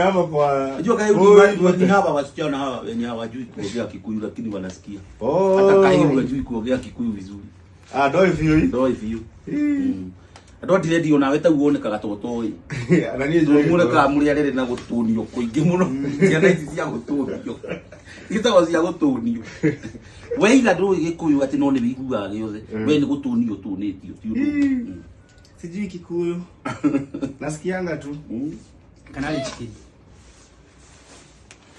Hapa kwa unajua kai ni hapa wasichana hawa wenye hawajui kuongea Kikuyu lakini wanasikia. Hata kai unajui kuongea Kikuyu vizuri. Ndio hivyo hii. Ndio hivyo. Ando diredi ona weta uone kagatoto yi. Anani ndio mure ka muri arere na gutunio kuingi muno. Ciana ici cia gutunio. Ita cia gutunio. Weiga ndu Gikuyu ati no ni wiguaga giothe. We ni gutunio tunitio ti undu. Sijui Kikuyu. Nasikianga tu. Kanali chiki.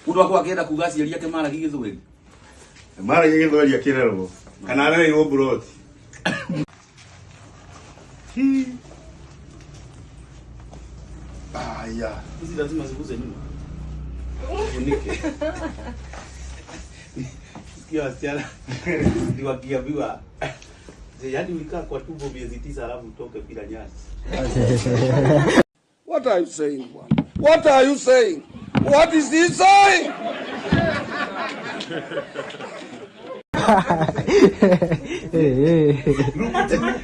Undu wako akienda kuga ciari yake mara gigithweli. Mara gigithweli akirerwo. Kana arere iwo broti. Ya. Hizi lazima ziguze nyuma. Unike. Sikia wasichana. Niwakiambiwa. Yaani ulikaa kwa tumbo miezi 9 alafu utoke bila nyasi. What are you saying? What are you saying? What is he saying?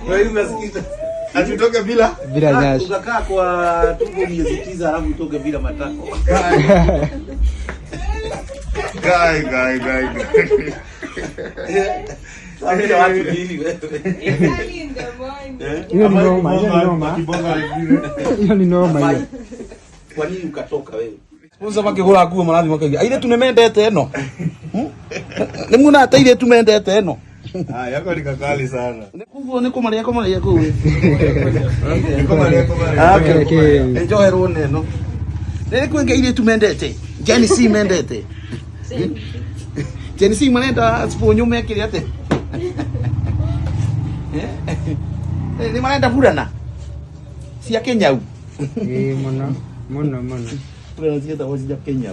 Wewe unasikiza? Atutoke bila nyasi. Ukakaa kwa tumbo miezi 9 alafu utoke bila matako. Gai. Sabia watu nini wewe? Hiyo ni noma. Hiyo ni noma. Kwa nini ukatoka wewe? Unza makigura nguo marathi makagia. Aire tunemendete eno. Nimuna ataire tumendete eno. Yako ni kakali sana. Nikuvo niko maria kuwe. Okay. Enjoy rone no. Nikuenge ile tumendete. Jani si mendete. Jani si manenda siponyo mekiri ate. Ni manenda burana. Si ya Kenya u. Mono. Pero si esta voz ya Kenya.